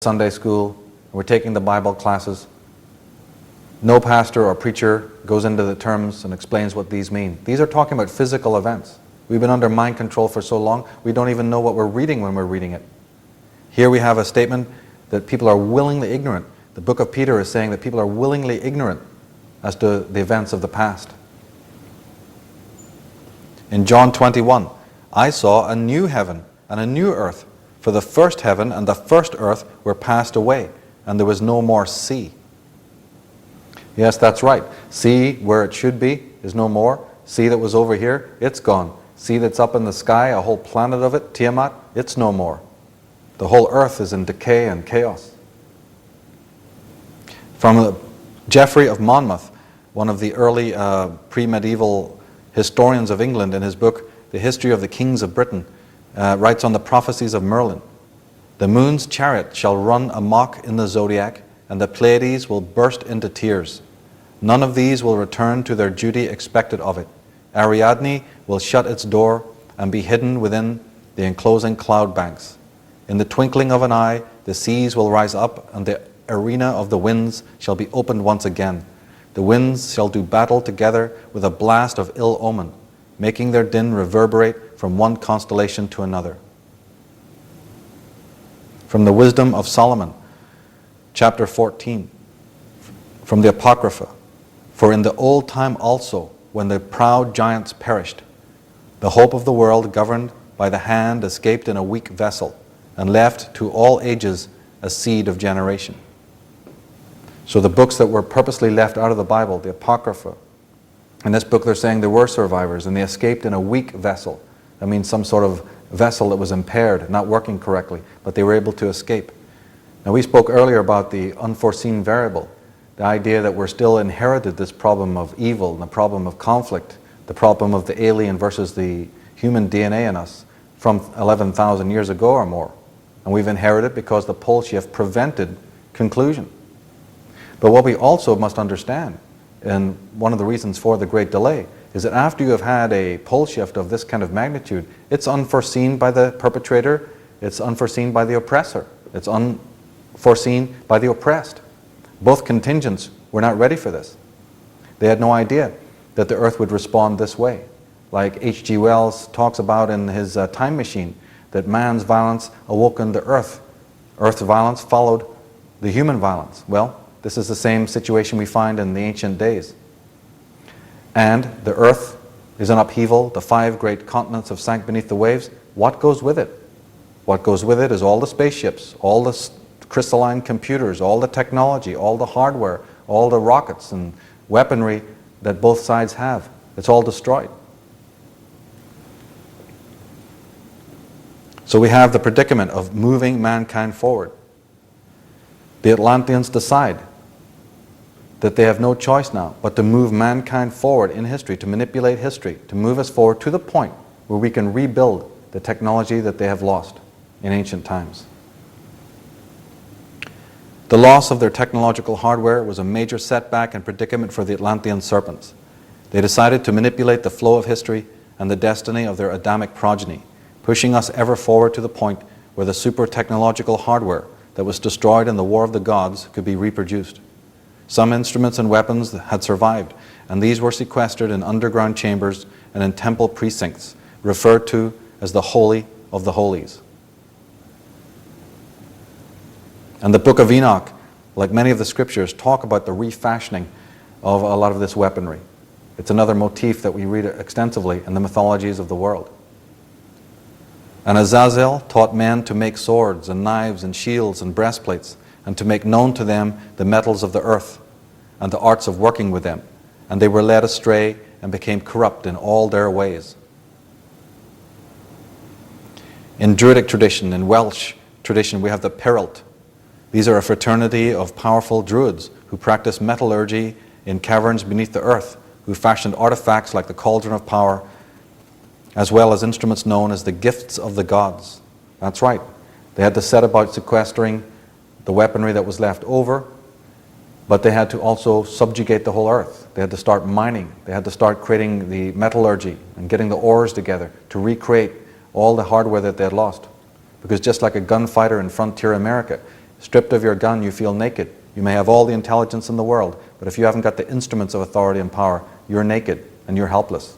Sunday school, we're taking the Bible classes. No pastor or preacher goes into the terms and explains what these mean. These are talking about physical events. We've been under mind control for so long, we don't even know what we're reading when we're reading it. Here we have a statement that people are willingly ignorant. The book of Peter is saying that people are willingly ignorant as to the events of the past. In John 21, I saw a new heaven and a new earth, for the first heaven and the first earth were passed away, and there was no more sea. Yes, that's right. Sea where it should be is no more. Sea that was over here, it's gone. Sea that's up in the sky, a whole planet of it, Tiamat, it's no more. The whole earth is in decay and chaos. From Geoffrey of Monmouth, one of the early pre-medieval historians of England, in his book, The History of the Kings of Britain, writes on the prophecies of Merlin. The moon's chariot shall run amok in the zodiac, and the Pleiades will burst into tears. None of these will return to their duty expected of it. Ariadne will shut its door and be hidden within the enclosing cloud banks. In the twinkling of an eye, the seas will rise up, and the arena of the winds shall be opened once again. The winds shall do battle together with a blast of ill omen, making their din reverberate from one constellation to another. From the Wisdom of Solomon, chapter 14, from the Apocrypha, for in the old time also, when the proud giants perished, the hope of the world governed by the hand escaped in a weak vessel, and left to all ages a seed of generation. So the books that were purposely left out of the Bible, the Apocrypha, in this book they're saying there were survivors and they escaped in a weak vessel. That means some sort of vessel that was impaired, not working correctly, but they were able to escape. Now we spoke earlier about the unforeseen variable, the idea that we're still inherited this problem of evil, and the problem of conflict, the problem of the alien versus the human DNA in us from 11,000 years ago or more. And we've inherited because the pole shift prevented conclusion. But what we also must understand, and one of the reasons for the great delay, is that after you have had a pole shift of this kind of magnitude, it's unforeseen by the perpetrator, it's unforeseen by the oppressor, it's unforeseen by the oppressed. Both contingents were not ready for this. They had no idea that the earth would respond this way. Like H.G. Wells talks about in his Time Machine, that man's violence awoken the earth. Earth's violence followed the human violence. Well, this is the same situation we find in the ancient days. And the earth is in upheaval, the 5 great continents have sank beneath the waves. What goes with it? What goes with it is all the spaceships, all the crystalline computers, all the technology, all the hardware, all the rockets and weaponry that both sides have. It's all destroyed. So we have the predicament of moving mankind forward. The Atlanteans decide that they have no choice now but to move mankind forward in history, to manipulate history, to move us forward to the point where we can rebuild the technology that they have lost in ancient times. The loss of their technological hardware was a major setback and predicament for the Atlantean serpents. They decided to manipulate the flow of history and the destiny of their Adamic progeny, pushing us ever forward to the point where the super technological hardware that was destroyed in the War of the Gods could be reproduced. Some instruments and weapons had survived, and these were sequestered in underground chambers and in temple precincts, referred to as the Holy of the Holies. And the book of Enoch, like many of the scriptures, talk about the refashioning of a lot of this weaponry. It's another motif that we read extensively in the mythologies of the world. And Azazel taught men to make swords and knives and shields and breastplates, and to make known to them the metals of the earth and the arts of working with them. And they were led astray and became corrupt in all their ways. In Druidic tradition, in Welsh tradition, we have the Peralt. These are a fraternity of powerful druids who practiced metallurgy in caverns beneath the earth, who fashioned artifacts like the Cauldron of Power, as well as instruments known as the gifts of the gods. That's right. They had to set about sequestering the weaponry that was left over, but they had to also subjugate the whole earth. They had to start mining. They had to start creating the metallurgy and getting the ores together to recreate all the hardware that they had lost. Because just like a gunfighter in frontier America, Stripped of your gun, you feel naked. You may have all the intelligence in the world, but if you haven't got the instruments of authority and power, you're naked and you're helpless.